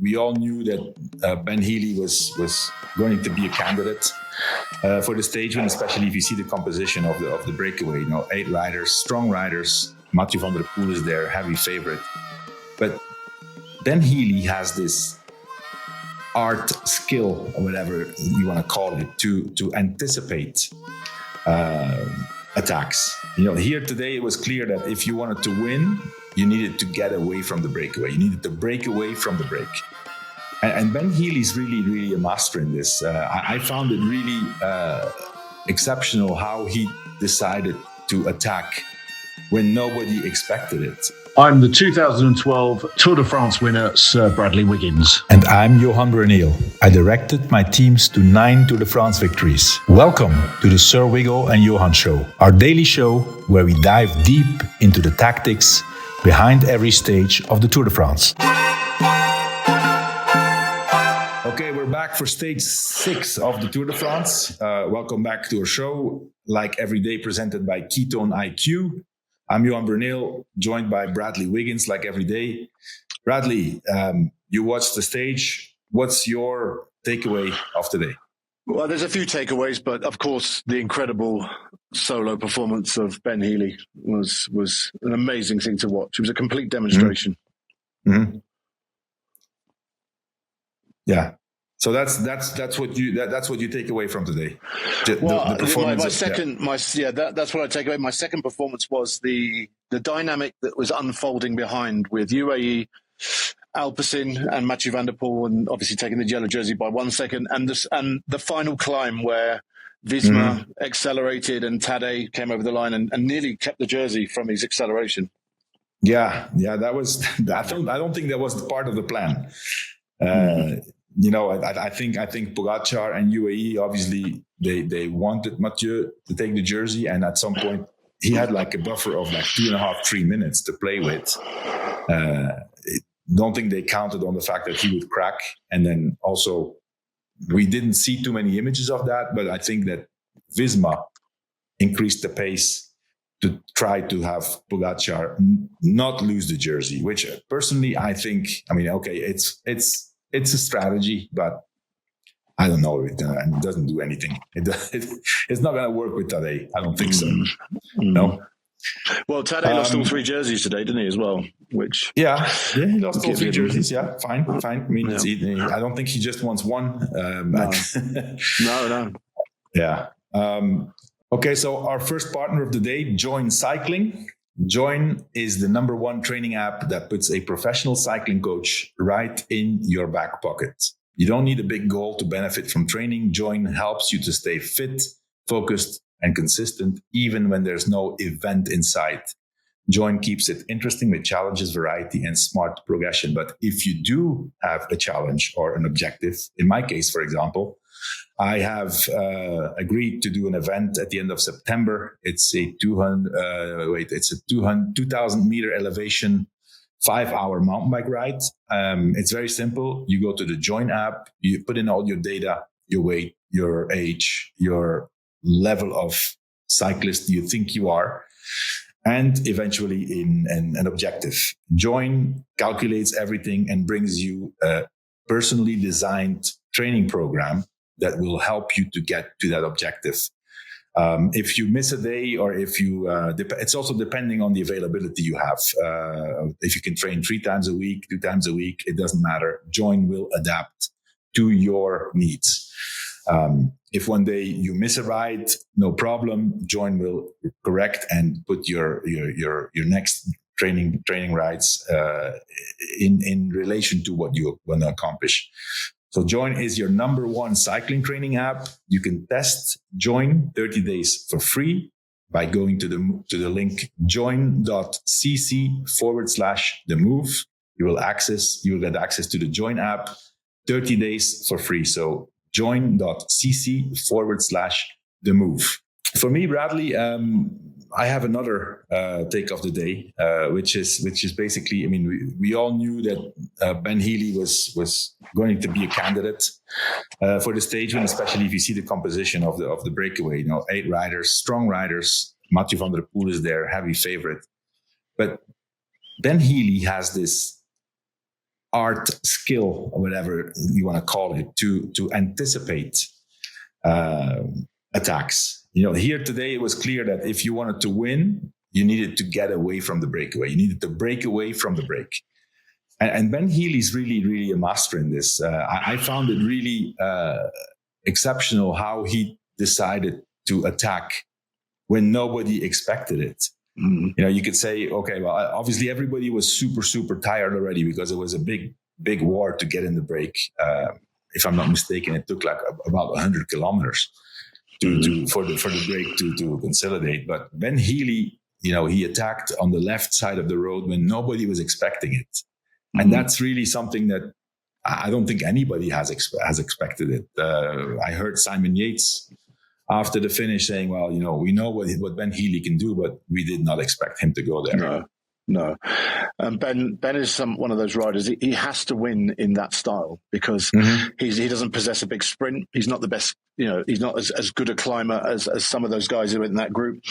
we all knew that Ben Healy was going to be a candidate for the stage win, especially if you see the composition of the breakaway. 8 riders, strong riders. Mathieu van der Poel is there, heavy favorite. But Ben Healy has this art skill, or whatever you want to call it, to anticipate attacks. Here today it was clear that if you wanted to win, you needed to get away from the breakaway. You needed to break away from the break. And Ben Healy's really, really a master in this. I found it really exceptional how he decided to attack when nobody expected it. I'm the 2012 Tour de France winner, Sir Bradley Wiggins. And I'm Johan Bruyneel. I directed my teams to 9 Tour de France victories. Welcome to the Sir Wiggo and Johan show, our daily show where we dive deep into the tactics behind every stage of the Tour de France. Okay, we're back for stage 6 of the Tour de France. Welcome back to our show, like every day presented by Ketone IQ. I'm Johan Bruyneel, joined by Bradley Wiggins, like every day. Bradley, you watched the stage. What's your takeaway of today? Well, there's a few takeaways, but of course, the incredible solo performance of Ben Healy was an amazing thing to watch. It was a complete demonstration. Mm-hmm. Yeah. So that's what you take away from today. The performance. That's what I take away. My second performance was the dynamic that was unfolding behind with UAE, Alpecin, and Mathieu van der Poel, and obviously taking the yellow jersey by 1 second, and the final climb where Visma accelerated and Tadej came over the line and nearly kept the jersey from his acceleration. Yeah, that was. I don't think that was part of the plan. I think Pogacar and UAE, obviously, they wanted Mathieu to take the jersey. And at some point, he had like a buffer of like 2.5, 3 minutes to play with. Don't think they counted on the fact that he would crack. And then also, we didn't see too many images of that. But I think that Visma increased the pace to try to have Pogacar not lose the jersey, which personally, I think, okay, it's a strategy, but I don't know. It doesn't do anything. It's not going to work with Tadej. I don't think so. No. Well, Tadej lost all 3 jerseys today, didn't he, as well? Which he lost all 3 jerseys. Yeah, fine. I don't think he just wants one. No. Yeah. Okay, so our first partner of the day, Join Cycling. Join is the #1 training app that puts a professional cycling coach right in your back pocket. You don't need a big goal to benefit from training. Join helps you to stay fit, focused, and consistent, even when there's no event in sight. Join keeps it interesting with challenges, variety, and smart progression. But if you do have a challenge or an objective, in my case, for example, I have agreed to do an event at the end of September. It's a 2,000 meter elevation, 5-hour mountain bike ride. It's very simple. You go to the Join app, you put in all your data, your weight, your age, your level of cyclist you think you are, and eventually in an objective. Join calculates everything and brings you a personally designed training program that will help you to get to that objective. If you miss a day, or if you, it's also depending on the availability you have. If you can train 3 times a week, 2 times a week, it doesn't matter. Join will adapt to your needs. If one day you miss a ride, no problem. Join will correct and put your next training rides in relation to what you want to accomplish. So Join is your #1 cycling training app. You can test Join 30 days for free by going to the link join.cc/themove. You will get access to the Join app 30 days for free. So join.cc/themove. For me, Bradley, I have another take of the day, which is basically, we all knew that Ben Healy was going to be a candidate for the stage win, especially if you see the composition of the breakaway. 8 riders, strong riders. Mathieu van der Poel is there, heavy favorite. But Ben Healy has this art, skill, or whatever you want to call it, to anticipate attacks. Here today it was clear that if you wanted to win, you needed to get away from the breakaway. You needed to break away from the break. And Ben Healy's really, really a master in this. I found it really exceptional how he decided to attack when nobody expected it. You could say, okay, well, obviously everybody was super, super tired already because it was a big, big war to get in the break. If I'm not mistaken, it took like about 100 kilometers for the break to consolidate. But Ben Healy, he attacked on the left side of the road when nobody was expecting it. And that's really something that I don't think anybody has expected it. I heard Simon Yates after the finish saying, well, we know what Ben Healy can do, but we did not expect him to go there. No. Ben is one of those riders. He has to win in that style because he doesn't possess a big sprint. He's not the best, he's not as good a climber as some of those guys who are in that group.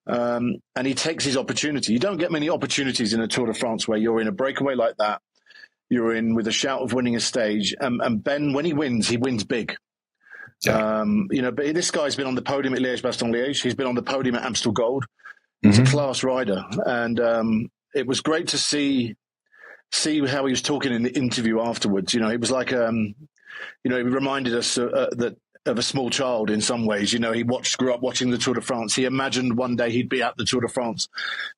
And he takes his opportunity. You don't get many opportunities in a Tour de France where you're in a breakaway like that. You're in with a shout of winning a stage. And Ben, when he wins big. Yeah. But this guy's been on the podium at Liège-Bastogne-Liège. He's been on the podium at Amstel Gold. He's a class rider. And it was great to see how he was talking in the interview afterwards. He was like, he reminded us of a small child in some ways. He grew up watching the Tour de France. He imagined one day he'd be at the Tour de France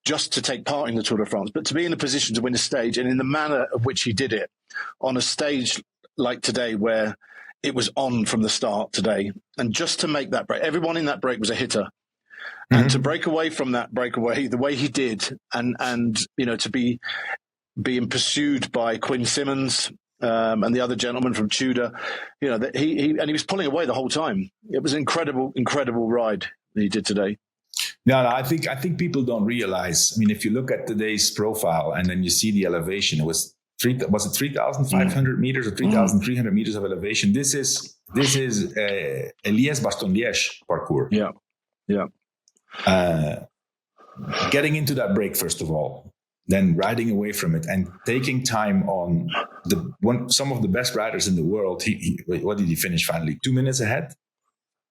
just to take part in the Tour de France, but to be in a position to win a stage and in the manner of which he did it on a stage like today where it was on from the start today. And just to make that break, everyone in that break was a hitter. And to break away from that breakaway the way he did and to be being pursued by Quinn Simmons, and the other gentleman from Tudor, that he was pulling away the whole time. It was an incredible ride that he did today. No, I think people don't realize. I mean, if you look at today's profile and then you see the elevation, it was 3,500 meters or 3,300 meters of elevation. This is a Liège-Bastogne-Liège parcours. Yeah. Getting into that break first of all, then riding away from it and taking time on some of the best riders in the world. What did he finish finally? 2 minutes ahead?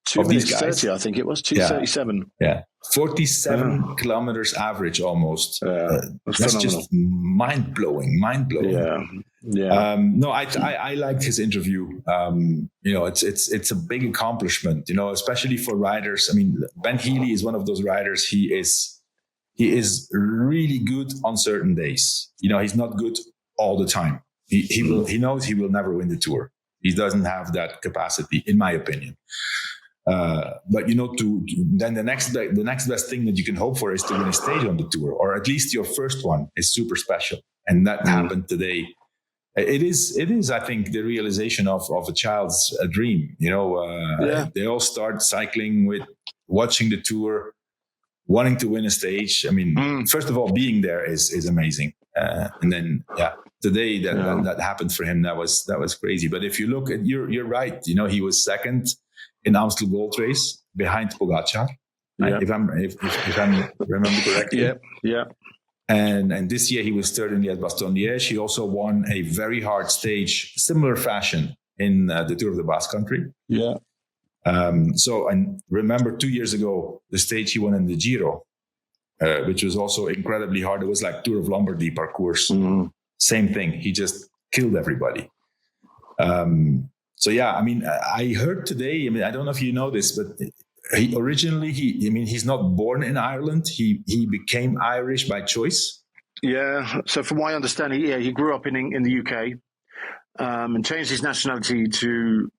2 minutes 30, I think it was 2:37. Yeah. 47 kilometers average almost. That's just mind blowing. Yeah. No, I liked his interview. It's a big accomplishment, especially for riders. I mean, Ben Healy is one of those riders. He is really good on certain days. He's not good all the time. He knows he will never win the Tour. He doesn't have that capacity, in my opinion. But then the next best thing that you can hope for is to win a stage on the Tour, or at least your first one is super special, and that happened today. It is. I think the realization of a child's dream. They all start cycling with watching the Tour, wanting to win a stage. I mean, first of all, being there is amazing, and then today that happened for him. That was crazy. But if you look at, you're right. He was second in Amstel Gold Race behind Pogacar, if I remember correctly. Yeah. And this year he was third in Liège-Bastogne-Liège. He also won a very hard stage, similar fashion in the Tour of the Basque Country. Yeah. And remember 2 years ago, the stage he won in the Giro, which was also incredibly hard. It was like Tour of Lombardy parcours. Same thing. He just killed everybody. I heard today, I don't know if you know this, but he's not born in Ireland. He became Irish by choice. Yeah. So from my understanding, he grew up in the UK, and changed his nationality to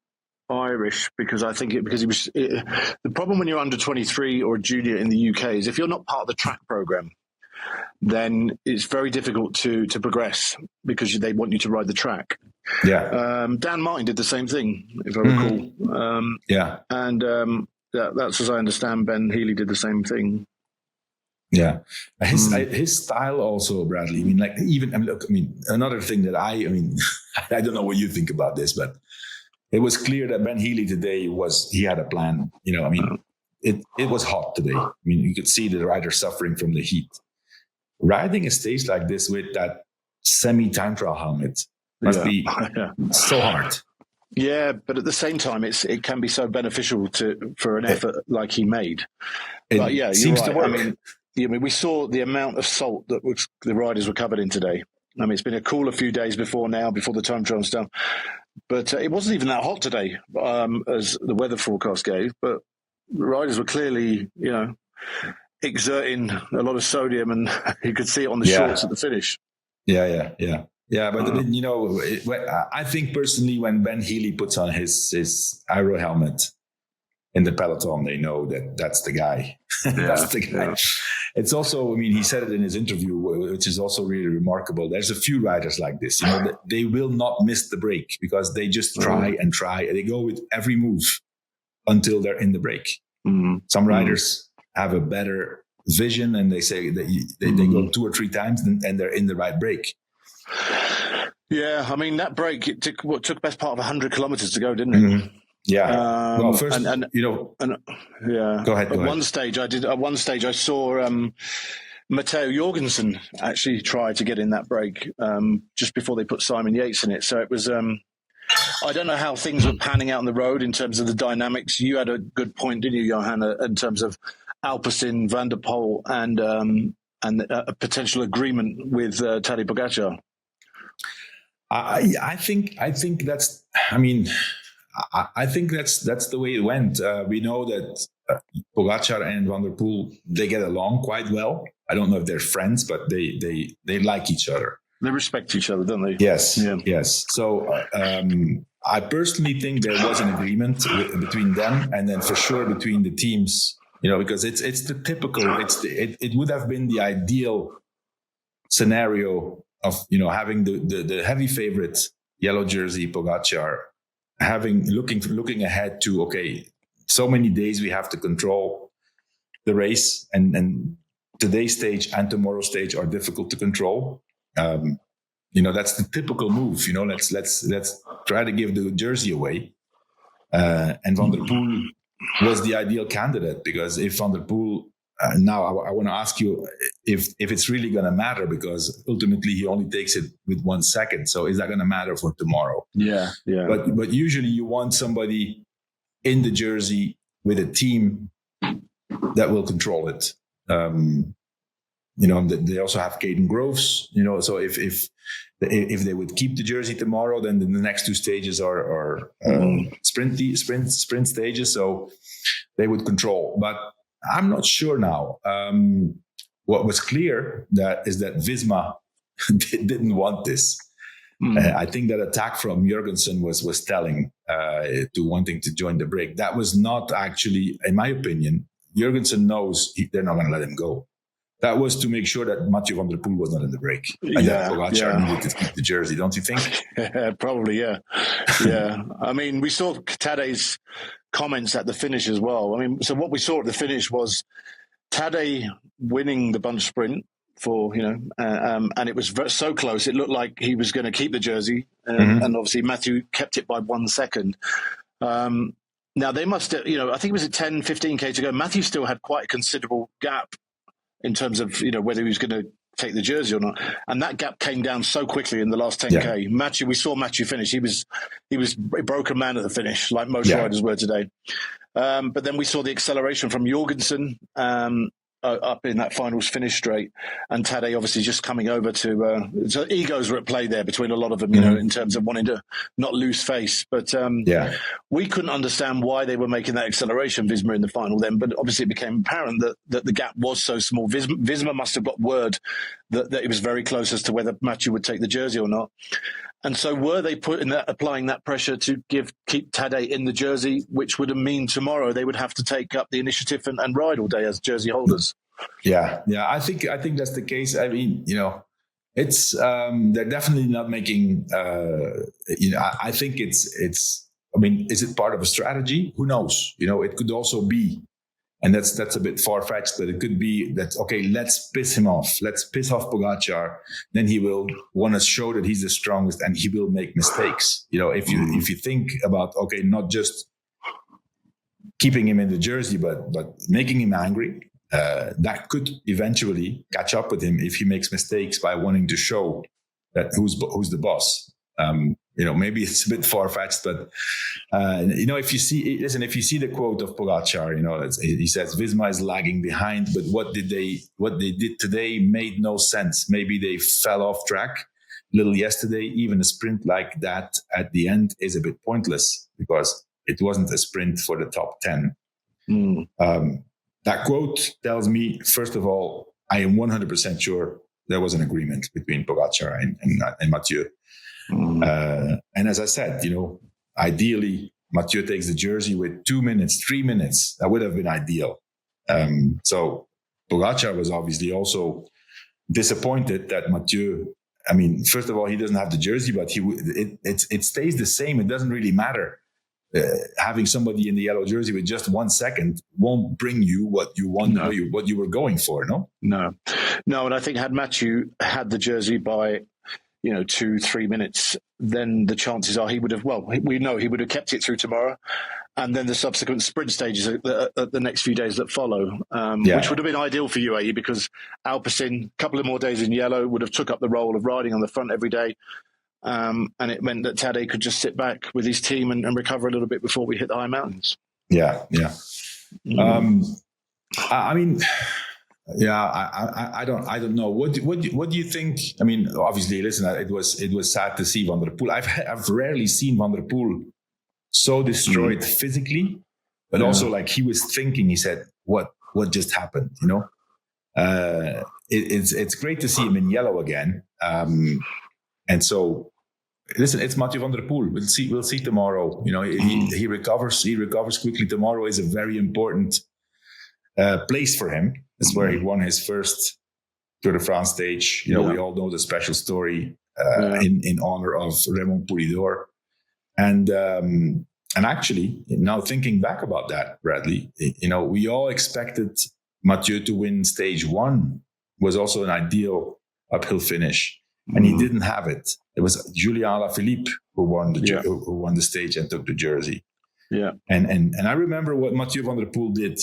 Irish because the problem when you're under 23 or a junior in the UK is if you're not part of the track program, then it's very difficult to progress because they want you to ride the track. Yeah. Dan Martin did the same thing, if I recall. And that's as I understand, Ben Healy did the same thing. Yeah, his style also, Bradley. Another thing that I don't know what you think about this, but it was clear that Ben Healy today he had a plan. It was hot today. You could see the rider suffering from the heat. Riding a stage like this with that semi-time trial helmet, Must be so hard. Yeah, but at the same time, it can be so beneficial for an effort like he made. But yeah, seems you're to right. work. I mean, we saw the amount of salt that the riders were covered in today. I mean, it's been a cooler few days before the time trial done. But it wasn't even that hot today, as the weather forecast gave. But the riders were clearly, exerting a lot of sodium, and you could see it on the shorts at the finish. Yeah. But I think personally, when Ben Healy puts on his aero helmet in the peloton, they know that that's the guy. That's the guy. Yeah. It's also, I mean, he said it in his interview, which is also really remarkable. There's a few riders like this, they will not miss the break because they just try and try, and they go with every move until they're in the break. Mm-hmm. Some riders have a better vision, and they say that they go 2 or 3 times and they're in the right break. Yeah, I mean, that break, it took best part of 100 kilometers to go, didn't it? Mm-hmm. Yeah. Well, first, go ahead. At one stage, I saw Matteo Jorgensen actually try to get in that break just before they put Simon Yates in it. So it was. I don't know how things were panning out on the road in terms of the dynamics. You had a good point, didn't you, Johan, in terms of Alpecin, Van der Poel, and a potential agreement with Tadej Pogačar. I think that's. I mean. I think that's the way it went. We know that Pogačar and Van der Poel, they get along quite well. I don't know if they're friends, but they like each other. They respect each other, don't they? Yes, yes. So I personally think there was an agreement between them, and then for sure between the teams. Because it's the typical. It would have been the ideal scenario of having the heavy favorite yellow jersey Pogačar. Looking ahead to, okay, so many days we have to control the race, and today's stage and tomorrow's stage are difficult to control. That's the typical move. Let's try to give the jersey away. And Van der Poel was the ideal candidate, because if Van der Poel now I want to ask you if it's really going to matter, because ultimately he only takes it with 1 second. So is that going to matter for tomorrow? Yeah. But usually you want somebody in the jersey with a team that will control it. They also have Caden Groves. So if they would keep the jersey tomorrow, then the next 2 stages are sprint stages. So they would control, but I'm not sure now. What was clear is that Visma didn't want this. I think that attack from Jorgensen was telling to wanting to join the break. That was not actually, in my opinion, Jorgensen knows they're not going to let him go. That was to make sure that Mathieu van der Poel was not in the break. And that Pogačar needed to keep the jersey, don't you think? Probably, yeah. I mean, we saw Tadej's comments at the finish as well. I mean, so what we saw at the finish was Tadej winning the bunch sprint and it was so close. It looked like he was going to keep the jersey, and obviously Mathieu kept it by 1 second. Now they must, I think it was at 10, 15K to go. Mathieu still had quite a considerable gap in terms of, whether he was going to take the jersey or not. And that gap came down so quickly in the last 10K. Yeah. We saw Mathieu finish. He was a broken man at the finish, like most riders were today. But then we saw the acceleration from Jorgensen up in that finals finish straight, and Tadej obviously just coming over to. So egos were at play there between a lot of them, in terms of wanting to not lose face. But we couldn't understand why they were making that acceleration, Visma, in the final then. But obviously it became apparent that the gap was so small. Visma must have got word that it was very close as to whether Mathieu would take the jersey or not. And so were they applying that pressure to keep Tadej in the jersey, which would mean tomorrow they would have to take up the initiative and ride all day as jersey holders? Yeah. I think that's the case. I mean, it's they're definitely not making. I think it's. I mean, is it part of a strategy? Who knows? It could also be. And that's a bit far-fetched, but it could be that, okay, let's piss him off. Let's piss off Pogačar. Then he will want to show that he's the strongest, and he will make mistakes. If you think about, okay, not just keeping him in the jersey, but making him angry, that could eventually catch up with him if he makes mistakes by wanting to show that who's the boss. Maybe it's a bit far-fetched, but if you see the quote of Pogacar, he says Visma is lagging behind, but what they did today made no sense. Maybe they fell off track a little yesterday. Even a sprint like that at the end is a bit pointless because it wasn't a sprint for the top 10. That quote tells me, first of all, I am 100% sure there was an agreement between Pogacar and Mathieu. And as I said, ideally, Mathieu takes the jersey with 2 minutes, 3 minutes. That would have been ideal. So Pogacar was obviously also disappointed that Mathieu, first of all, he doesn't have the jersey, but it stays the same. It doesn't really matter. Having somebody in the yellow jersey with just 1 second won't bring you what you want, what you were going for, no? No. And I think had Mathieu had the jersey by 2-3 minutes, then the chances are he would have, we know he would have kept it through tomorrow and then the subsequent sprint stages at the next few days that follow, which would have been ideal for UAE because Alpecin, a couple of more days in yellow, would have took up the role of riding on the front every day. And it meant that Tadej could just sit back with his team and recover a little bit before we hit the high mountains. Yeah. I don't know. What do you think? Obviously, listen, it was sad to see Van der Poel. I've rarely seen Van der Poel so destroyed physically, but also like he was thinking. He said, "What just happened?" It's great to see him in yellow again. And so, listen, it's Mathieu van der Poel. We'll see tomorrow. He recovers. He recovers quickly. Tomorrow is a very important place for him. It's where he won his first Tour de France stage. We all know the special story in honor of Raymond Poulidor. And actually, now thinking back about that, Bradley, we all expected Mathieu to win stage 1. Was also an ideal uphill finish, and he didn't have it. It was Julien Alaphilippe who won the stage and took the jersey. Yeah, and I remember what Mathieu van der Poel did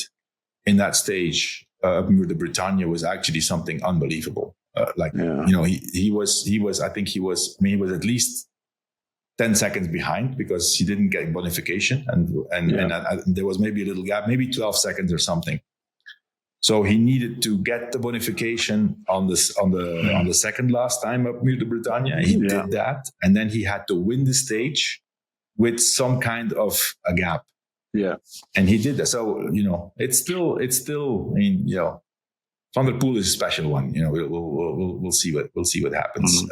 in that stage. The Bretagne was actually something unbelievable. He was at least 10 seconds behind because he didn't get bonification, and there was maybe a little gap, maybe 12 seconds or something. So he needed to get the bonification on the second last time up Muur de Bretagne. He did that, and then he had to win the stage with some kind of a gap. Yeah, and he did that. So it's still. Van der Poel is a special one. We'll see what happens.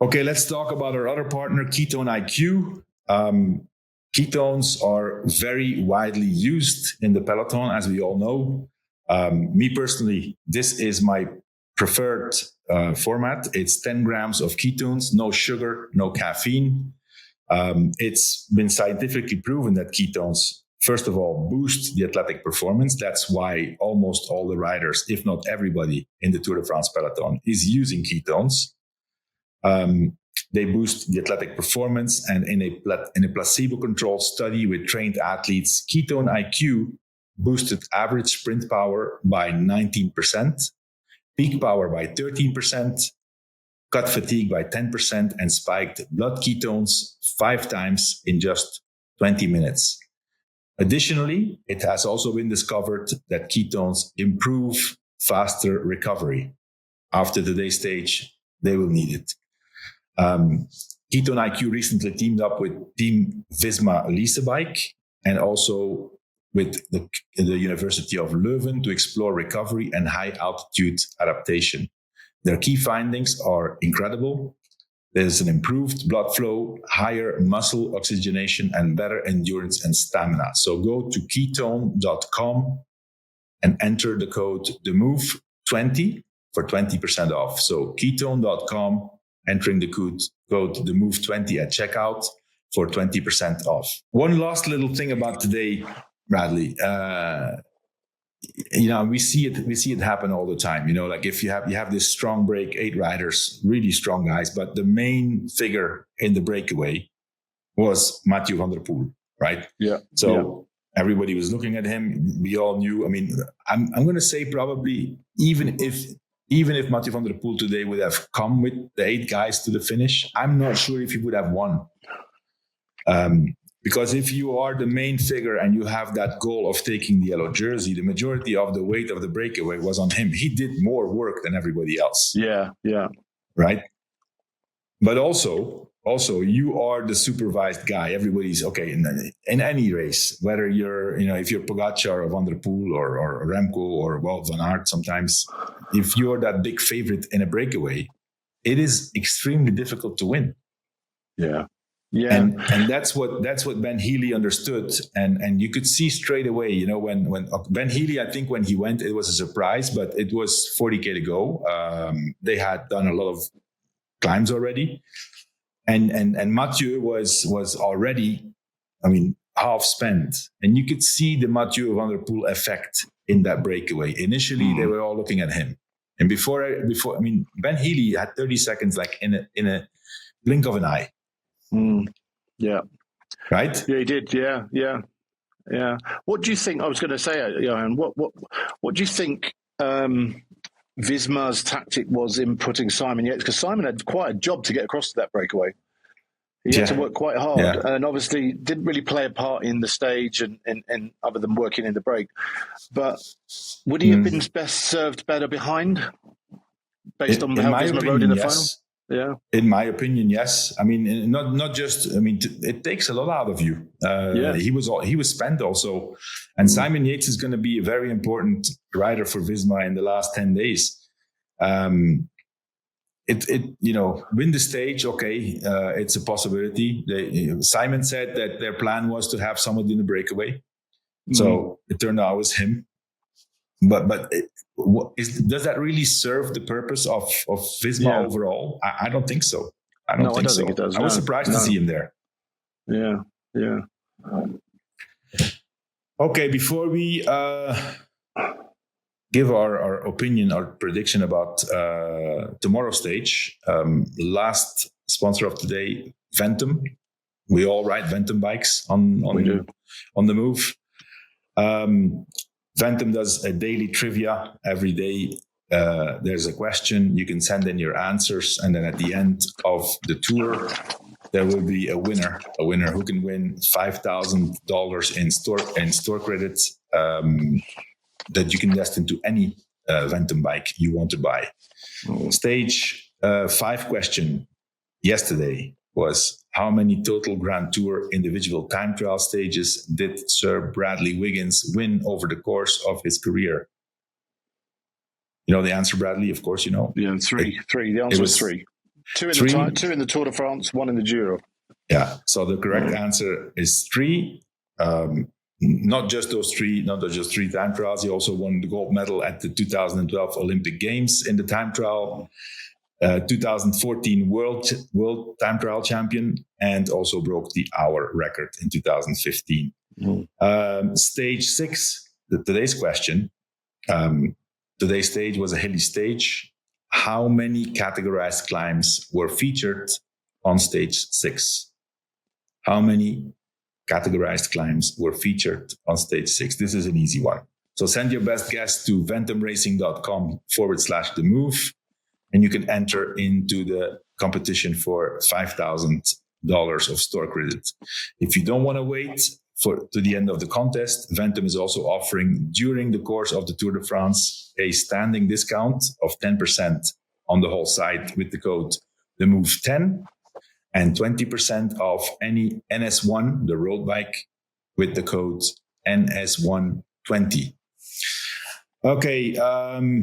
Okay, let's talk about our other partner, Ketone IQ. Ketones are very widely used in the peloton, as we all know. Me personally, this is my preferred format. It's 10 grams of ketones, no sugar, no caffeine. It's been scientifically proven that ketones, first of all, boost the athletic performance. That's why almost all the riders, if not everybody in the Tour de France peloton, is using ketones. They boost the athletic performance, and in a placebo-controlled study with trained athletes, Ketone IQ boosted average sprint power by 19%, peak power by 13%, cut fatigue by 10%, and spiked blood ketones 5 times in just 20 minutes. Additionally, it has also been discovered that ketones improve faster recovery. After today's stage, they will need it. Ketone IQ recently teamed up with Team Visma Leasebike and also with the University of Leuven to explore recovery and high altitude adaptation. Their key findings are incredible. There's an improved blood flow, higher muscle oxygenation, and better endurance and stamina. So go to ketone.com and enter the code TheMove20 for 20% off. So ketone.com, entering the code TheMove20 at checkout for 20% off. One last little thing about today, Bradley. We see it happen all the time. Like if you have this strong break, 8 riders, really strong guys, but the main figure in the breakaway was Mathieu van der Poel, right? Yeah. So everybody was looking at him. We all knew. I'm going to say probably even if even if Mathieu van der Poel today would have come with the 8 guys to the finish, I'm not sure if he would have won. Because if you are the main figure and you have that goal of taking the yellow jersey, the majority of the weight of the breakaway was on him. He did more work than everybody else. Yeah. Right? But also you are the supervised guy. Everybody's okay in any race, whether you're, if you're Pogacar or Van der Poel or Remco or Van Aert sometimes, if you're that big favorite in a breakaway, it is extremely difficult to win. Yeah. And that's what Ben Healy understood, and you could see straight away, when Ben Healy, I think when he went, it was a surprise, but it was 40K to go. They had done a lot of climbs already, and Mathieu was already, half spent, and you could see the Mathieu van der Poel effect in that breakaway. Initially, they were all looking at him, and before, Ben Healy had 30 seconds, like in a blink of an eye. Yeah. Right? Yeah, he did. Yeah. What do you think? I was going to say, Johan, what do you think Visma's tactic was in putting Simon Yates? Because Simon had quite a job to get across to that breakaway. He had to work quite hard, and obviously didn't really play a part in the stage and other than working in the break. But would he have been best served better behind, based on how Visma rode in the final? Yeah. In my opinion, yes. Not just. It takes a lot out of you. He was spent also, and Simon Yates is going to be a very important rider for Visma in the last 10 days. Win the stage. Okay, it's a possibility. Simon said that their plan was to have somebody in the breakaway, so it turned out it was him. But does that really serve the purpose of Visma overall? I don't think so. I don't think it does. I was surprised to see him there. Yeah. Okay, before we give our opinion, our prediction about tomorrow's stage, last sponsor of today, Ventum. We all ride Ventum bikes on the move. Ventum does a daily trivia every day. There's a question. You can send in your answers. And then at the end of the tour, there will be a winner who can win $5,000 in store credits that you can invest into any Ventum bike you want to buy. Stage 5 question yesterday was, how many total Grand Tour individual time trial stages did Sir Bradley Wiggins win over the course of his career? You know the answer, Bradley? Of course you know. Yeah, three. The answer was 3. 2 in the Tour de France, 1 in the Giro. Yeah, so the correct answer is 3. Not just those 3 time trials. He also won the gold medal at the 2012 Olympic Games in the time trial. 2014 world time trial champion, and also broke the hour record in 2015. Stage 6, today's question. Today's stage was a hilly stage. How many categorized climbs were featured on stage 6? How many categorized climbs were featured on stage 6? This is an easy one. So send your best guess to ventumracing.com/the move. And you can enter into the competition for $5,000 of store credit. If you don't want to wait to the end of the contest, Ventum is also offering during the course of the Tour de France a standing discount of 10% on the whole site with the code TheMove10, and 20% off any NS1, the road bike, with the code NS120. Okay,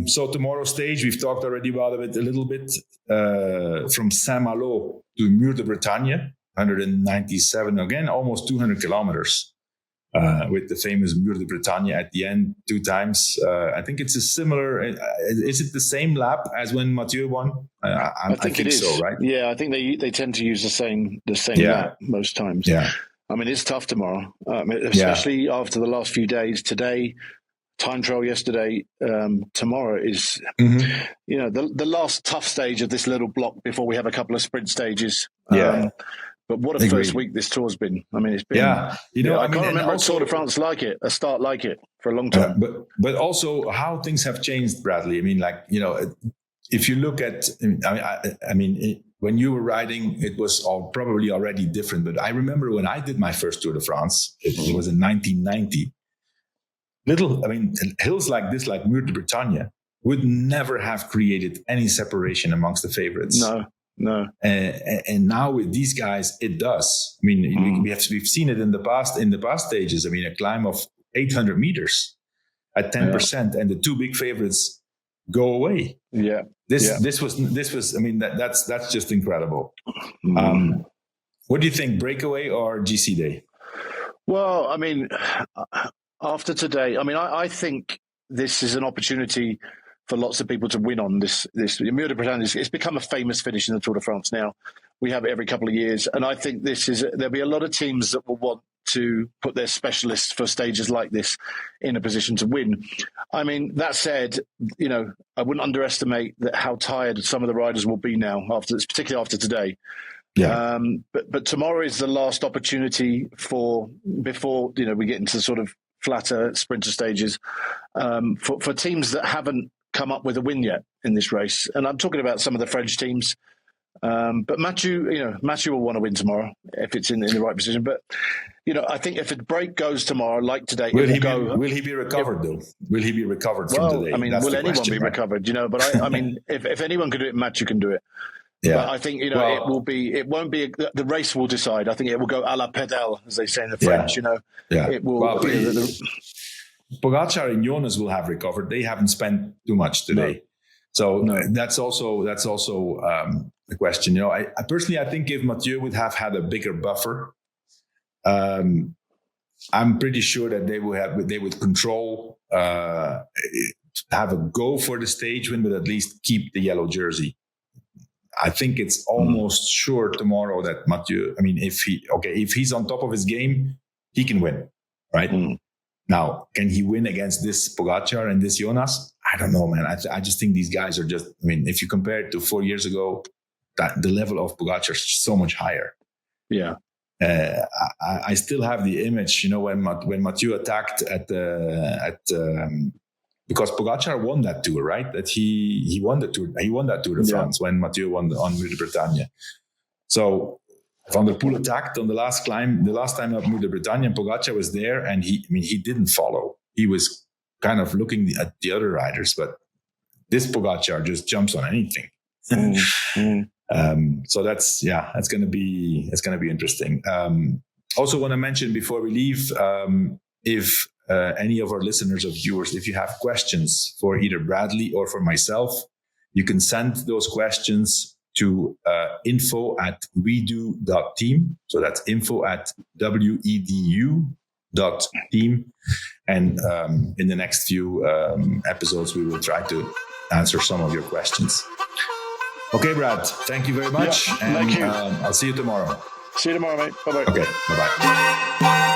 so tomorrow's stage, we've talked already about it a little bit. From Saint-Malo to Mur de Bretagne, 197, again, almost 200 kilometers, with the famous Mur de Bretagne at the end 2 times. I think it's a similar, is it the same lap as when Mathieu won? I think it is. So, right? Yeah, I think they tend to use the same lap most times. Yeah. It's tough tomorrow, especially after the last few days. Today, time trial yesterday, tomorrow is, the last tough stage of this little block before we have a couple of sprint stages. But what a first week this tour's been. It's been. Yeah. I can't remember a Tour de France a start like it for a long time. But also how things have changed, Bradley. if you look at, when you were riding, it was probably already different. But I remember when I did my first Tour de France, it was in 1990. Hills like this, like Mur de Bretagne, would never have created any separation amongst the favorites. No. And now with these guys, it does. We've seen it in the past stages. A climb of 800 meters at 10%, and the two big favorites go away. Yeah. This was. That's just incredible. What do you think, breakaway or GC day? Well, after today, I think this is an opportunity for lots of people to win on this. Mur de Bretagne, it's become a famous finish in the Tour de France now. We have it every couple of years. And I think there'll be a lot of teams that will want to put their specialists for stages like this in a position to win. That said, I wouldn't underestimate how tired some of the riders will be now, particularly after today. Yeah. But tomorrow is the last opportunity before we get into sort of flatter sprinter stages for teams that haven't come up with a win yet in this race. And I'm talking about some of the French teams. But Mathieu will want to win tomorrow if it's in the right position. But, I think if a break goes tomorrow, like today, will he be recovered though? Will he be recovered from today? Will anyone be recovered? But if anyone can do it, Mathieu can do it. Yeah. But I think, it won't be, the race will decide. I think it will go à la pedale, as they say in the French, Yeah. It will. Pogacar and Jonas will have recovered. They haven't spent too much today. That's also the question. I personally, I think if Mathieu would have had a bigger buffer, I'm pretty sure that they would control, have a go for the stage win, but at least keep the yellow jersey. I think it's almost sure tomorrow that Mathieu, if he's on top of his game, he can win, right? Now, can he win against this Pogacar and this Jonas? I don't know, man. I just think these guys are just, if you compare it to 4 years ago, that the level of Pogacar is so much higher. Yeah. I still have the image, when Mathieu attacked because Pogacar won that tour, right? That he won the tour. He won that Tour de France when Mathieu won on Mur de Bretagne. So Van der Poel attacked on the last climb, the last time up Mur de Bretagne, and Pogacar was there, and he didn't follow. He was kind of looking at the other riders, but this Pogacar just jumps on anything. So that's going to be interesting. Also want to mention before we leave, if any of our listeners or viewers, if you have questions for either Bradley or for myself, you can send those questions to info@wedo.team. So that's info@wedu.team. And in the next few episodes, we will try to answer some of your questions. Okay, Brad, thank you very much. Yeah, thank you. I'll see you tomorrow. See you tomorrow, mate. Bye-bye. Okay, bye-bye.